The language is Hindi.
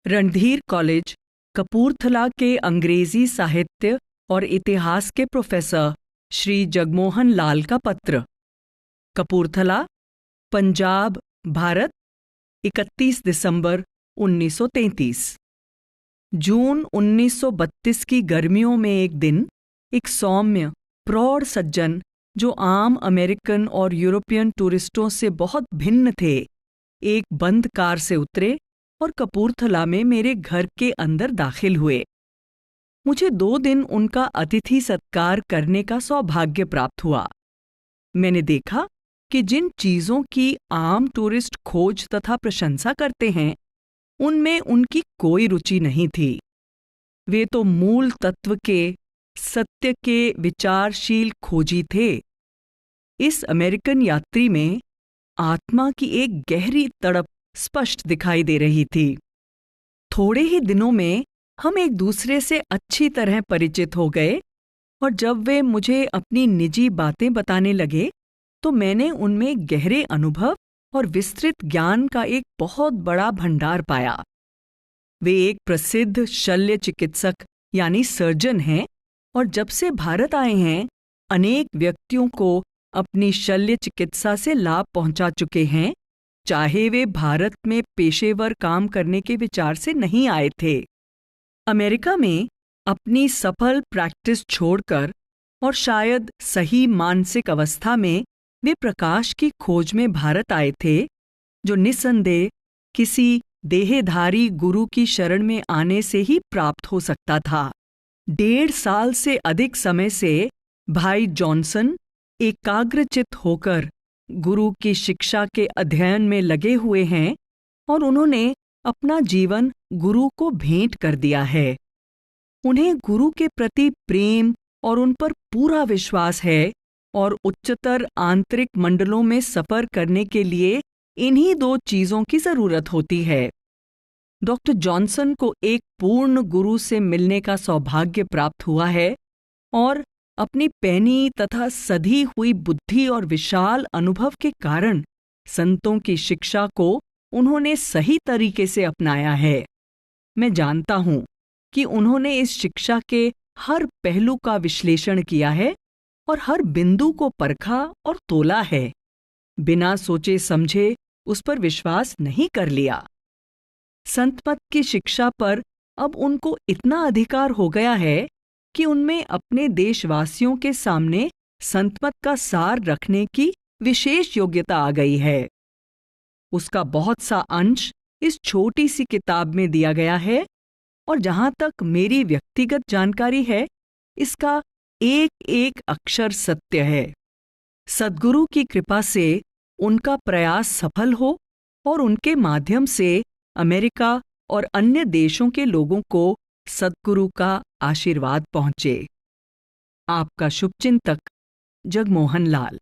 रणधीर कॉलेज, कपूरथला के अंग्रेजी साहित्य और इतिहास के प्रोफेसर श्री जगमोहन लाल का पत्र। कपूरथला, पंजाब, भारत, 31 दिसंबर 1933। जून 1932 की गर्मियों में एक दिन, एक सौम्य, प्रौढ़ सज्जन जो आम अमेरिकन और यूरोपियन टूरिस्टों से बहुत भिन्न थे, एक बंद कार से उतरे और कपूरथला में मेरे घर के अंदर दाखिल हुए। मुझे 2 दिन उनका अतिथि सत्कार करने का सौभाग्य प्राप्त हुआ। मैंने देखा कि जिन चीजों की आम टूरिस्ट खोज तथा प्रशंसा करते हैं, उनमें उनकी कोई रुचि नहीं थी। वे तो मूल तत्व के, सत्य के विचारशील खोजी थे। इस अमेरिकन यात्री में आत्मा की एक गहरी तड़प स्पष्ट दिखाई दे रही थी। थोड़े ही दिनों में हम एक दूसरे से अच्छी तरह परिचित हो गए और जब वे मुझे अपनी निजी बातें बताने लगे तो मैंने उनमें गहरे अनुभव और विस्तृत ज्ञान का एक बहुत बड़ा भंडार पाया। वे एक प्रसिद्ध शल्य चिकित्सक यानी सर्जन हैं और जब से भारत आए हैं, अनेक व्यक्तियों को अपनी शल्य चिकित्सा से लाभ पहुंचा चुके हैं, चाहे वे भारत में पेशेवर काम करने के विचार से नहीं आए थे। अमेरिका में अपनी सफल प्रैक्टिस छोड़कर और शायद सही मानसिक अवस्था में वे प्रकाश की खोज में भारत आए थे, जो निस्संदेह किसी देहधारी गुरु की शरण में आने से ही प्राप्त हो सकता था। 1.5 साल से अधिक समय से भाई जॉनसन एकाग्रचित होकर गुरु की शिक्षा के अध्ययन में लगे हुए हैं और उन्होंने अपना जीवन गुरु को भेंट कर दिया है। उन्हें गुरु के प्रति प्रेम और उन पर पूरा विश्वास है और उच्चतर आंतरिक मंडलों में सफर करने के लिए इन्हीं 2 चीजों की जरूरत होती है। डॉक्टर जॉनसन को एक पूर्ण गुरु से मिलने का सौभाग्य प्राप्त हुआ है और अपनी पैनी तथा सधी हुई बुद्धि और विशाल अनुभव के कारण संतों की शिक्षा को उन्होंने सही तरीके से अपनाया है। मैं जानता हूं कि उन्होंने इस शिक्षा के हर पहलू का विश्लेषण किया है और हर बिंदु को परखा और तोला है, बिना सोचे समझे उस पर विश्वास नहीं कर लिया। संतमत की शिक्षा पर अब उनको इतना अधिकार हो गया है कि उनमें अपने देशवासियों के सामने संतमत का सार रखने की विशेष योग्यता आ गई है। उसका बहुत सा अंश इस छोटी सी किताब में दिया गया है और जहां तक मेरी व्यक्तिगत जानकारी है, इसका एक एक अक्षर सत्य है। सद्गुरु की कृपा से उनका प्रयास सफल हो और उनके माध्यम से अमेरिका और अन्य देशों के लोगों को सद्गुरु का आशीर्वाद पहुंचे। आपका शुभचिंतक जगमोहन लाल।